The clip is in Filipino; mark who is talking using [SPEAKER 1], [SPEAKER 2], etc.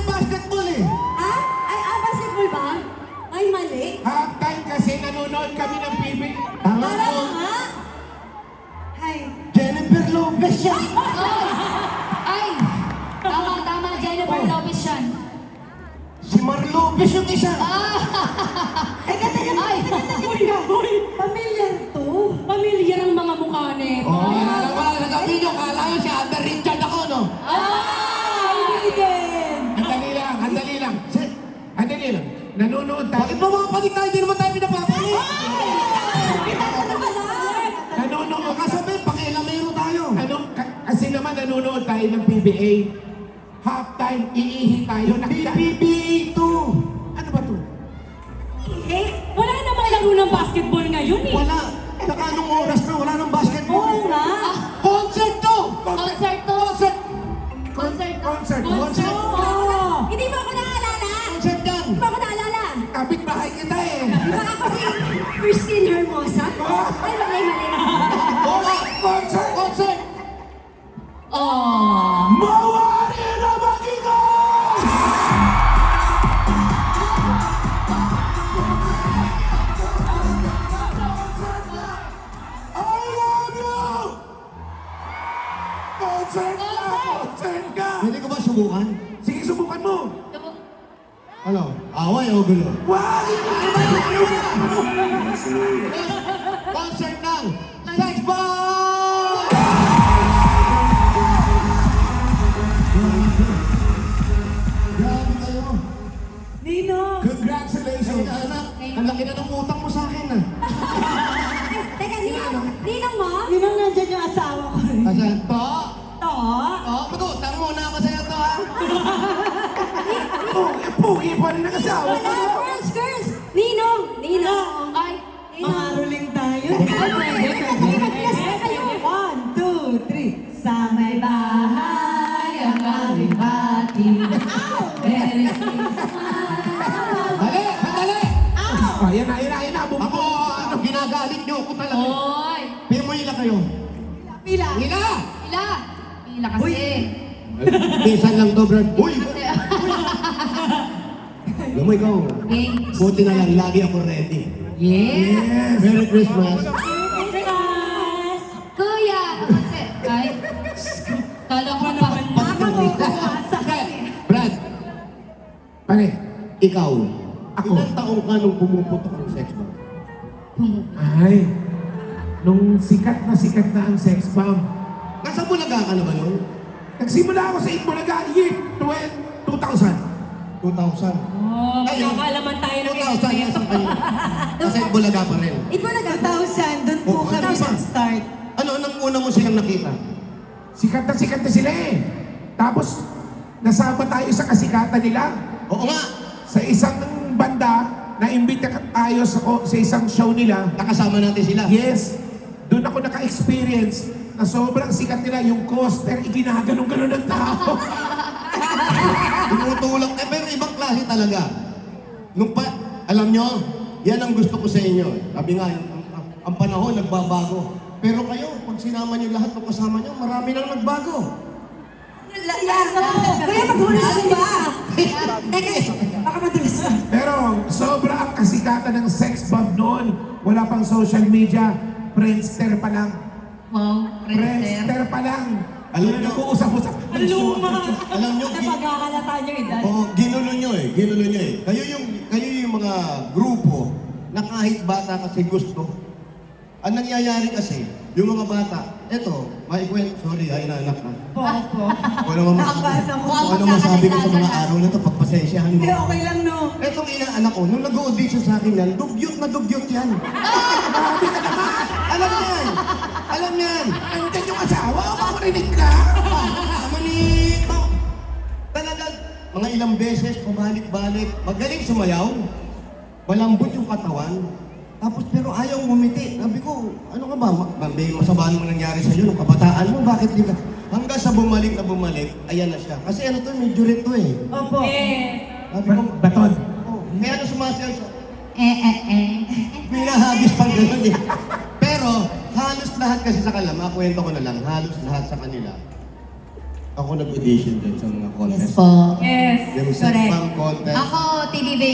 [SPEAKER 1] yung basketball eh.
[SPEAKER 2] Basketball ba? Ay, mali.
[SPEAKER 3] Halftime kasi nanonood kami ng PBA.
[SPEAKER 1] Tama
[SPEAKER 2] Para
[SPEAKER 1] ko.
[SPEAKER 2] nga. Ay.
[SPEAKER 1] Jennifer Lopez yan.
[SPEAKER 4] Ay! Tama, Jennifer Lopez yan.
[SPEAKER 1] Si Mar Lopez yung isa.
[SPEAKER 2] Teka. Uy, familiar to.
[SPEAKER 4] Familiar ang mga mukha nito.
[SPEAKER 1] Wala nagkabino. Kala nyo si Amber Richard ako, no?
[SPEAKER 2] Hindi din.
[SPEAKER 3] Andali lang. Nanonood tayo.
[SPEAKER 1] Bakit ba mga panig tayo? Hindi naman tayo pinapapanig.
[SPEAKER 2] Kita ko na pala.
[SPEAKER 3] Nanonood
[SPEAKER 1] Kasabi, pakialamero tayo.
[SPEAKER 3] Kasi naman nanonood tayo ng PBA. Halftime, iihi tayo.
[SPEAKER 1] PBA to.
[SPEAKER 3] Ano ba to?
[SPEAKER 2] Eh,
[SPEAKER 4] Wala namang laro ng basketball ngayon eh.
[SPEAKER 1] Wala. Saka anong oras na wala ng basketball.
[SPEAKER 2] oo nga.
[SPEAKER 1] Concert to!
[SPEAKER 4] Concert to.
[SPEAKER 3] Concert.
[SPEAKER 2] Hindi mo ako naalala.
[SPEAKER 1] Concert yan!
[SPEAKER 2] Hindi mo ako naalala.
[SPEAKER 3] Kapit bahay kita eh.
[SPEAKER 2] Di ba ako si Christine Hermosa? Ay, mali.
[SPEAKER 1] Oo! Concert!
[SPEAKER 4] Oh.
[SPEAKER 3] Mawari na mag-ingat! I love you! Concert ka!
[SPEAKER 1] Pwede ko ba subukan?
[SPEAKER 3] Sige, subukan mo.
[SPEAKER 1] Ano? Away o gulo?
[SPEAKER 3] Wag!
[SPEAKER 1] Concert ng Sex Bomb! Grabe kayo.
[SPEAKER 2] Nino.
[SPEAKER 3] Congratulations!
[SPEAKER 1] Anak, ang laki na ng utang mo sa akin ah.
[SPEAKER 2] Teka, Ninong mo?
[SPEAKER 5] Ninong nandyan yung asawa ko.
[SPEAKER 1] Kasi, to?
[SPEAKER 2] To?
[SPEAKER 1] Magutang muna ako sa'yo to ha.
[SPEAKER 3] Pugi pa rin ang asawa ko.
[SPEAKER 2] Wala, girls. Ninong.
[SPEAKER 4] Ay.
[SPEAKER 5] Makaruling tayo.
[SPEAKER 2] Mag-bless na kayo.
[SPEAKER 5] 1, 2, 3. Sa may bahay ang aming bati. Merry Christmas.
[SPEAKER 1] Dali! Dali!
[SPEAKER 3] Ayan na.
[SPEAKER 1] Ako, ginagalit niyo ako talaga.
[SPEAKER 4] Oy.
[SPEAKER 1] Pimoy kayo.
[SPEAKER 5] Pila.
[SPEAKER 1] Hila!
[SPEAKER 4] Pila kasi.
[SPEAKER 1] Minsan lang to, Brad. Uy!
[SPEAKER 4] Kasi,
[SPEAKER 1] Alam mo ikaw,
[SPEAKER 4] Thanks.
[SPEAKER 1] buti na lang, lagi ako ready.
[SPEAKER 4] Yes.
[SPEAKER 1] Merry Christmas.
[SPEAKER 4] Kuya. Kasi, ay. Kala ko pa.
[SPEAKER 1] Brad,
[SPEAKER 3] Pare,
[SPEAKER 1] ikaw,
[SPEAKER 3] Ako.
[SPEAKER 1] ilang taong ka nung pumuputok ang sex bomb?
[SPEAKER 3] ay, nung sikat na ang sex bomb,
[SPEAKER 1] Nasa Bulaga ka na ba nun?
[SPEAKER 3] nagsimula ako sa Itbulaga year 2000.
[SPEAKER 1] 2000.
[SPEAKER 4] Oh,
[SPEAKER 1] Ayun.
[SPEAKER 4] nakalaman tayo ng
[SPEAKER 1] 2000, nasa kayo. Nasa Bulaga pa rin.
[SPEAKER 2] Ito na
[SPEAKER 5] 2,000, doon po
[SPEAKER 1] Oh,
[SPEAKER 5] kami
[SPEAKER 1] ano ba?
[SPEAKER 5] nag-start.
[SPEAKER 1] Ano, nang una mo silang nakita?
[SPEAKER 3] Sikat na sila eh. Tapos, nasama tayo sa kasikatan nila.
[SPEAKER 1] Oo nga,
[SPEAKER 3] Sa isang banda, na-imbita tayo sa isang show nila.
[SPEAKER 1] nakasama natin sila.
[SPEAKER 3] Yes, doon ako naka-experience na sobrang sikat nila. Yung coaster, iginaganon-ganon ng tao.
[SPEAKER 1] Tinutulak, pero ibang klase talaga. Alam nyo, yan ang gusto ko sa inyo. Sabi nga, ang panahon nagbabago. Pero kayo, pag sinama nyo lahat ng kasama nyo, marami nang nagbago.
[SPEAKER 2] Kaya maghulas ka ba? Teka, baka madulas ka.
[SPEAKER 3] Pero sobra ang kasikatan ng sex bomb noon. Wala pang social media. Friendster pa lang.
[SPEAKER 4] Wow, Friendster.
[SPEAKER 3] Friendster pa lang.
[SPEAKER 1] Alam
[SPEAKER 3] Alam
[SPEAKER 1] niyo,
[SPEAKER 3] nag-uusap-usap.
[SPEAKER 1] Alam nyo,
[SPEAKER 5] Napaghahalata niyo edad.
[SPEAKER 1] ginulo nyo eh. Kayo yung mga grupo na kahit bata kasi gusto. Ang nangyayari kasi, yung mga bata, eto, maikwento, sorry, ay naanak na.
[SPEAKER 5] Opo.
[SPEAKER 1] Kung ano
[SPEAKER 5] Nakabasa mo.
[SPEAKER 1] ano masabi ko sa mga araw na ito, pagpasensyahan mo.
[SPEAKER 5] Hindi, okay lang no.
[SPEAKER 1] Etong inaanak ko, nung nag-audition sa akin yan, dugyot na dugyot yan. Grabe ka naman! Alam yan! Alam yan!
[SPEAKER 3] Nandiyan yung asawa, makarinig ka.
[SPEAKER 1] Manito! Talagang, mga ilang beses, pabalik-balik, magaling sumayaw, malambot yung katawan, tapos pero ayaw umiti. Sabi ko, ano ka ba? May masama naman nangyari sa'yo nung kabataan mo, bakit di ka? Hanggang sa bumalik na bumalik, ayan na siya. Kasi ano to, medyo rito eh.
[SPEAKER 5] Opo.
[SPEAKER 1] Sabi ko,
[SPEAKER 3] Baton.
[SPEAKER 1] oh, kaya ano sumasayaw siya? May nahagis pang gano'n eh. Pero, halos lahat kasi sa kanila, makakwento ko na lang, halos lahat sa kanila, ako nag-audition din sa mga contest.
[SPEAKER 2] Yes po.
[SPEAKER 5] Yes.
[SPEAKER 1] Yung sex
[SPEAKER 2] Correct.
[SPEAKER 1] bomb contest.
[SPEAKER 2] Ako, TVV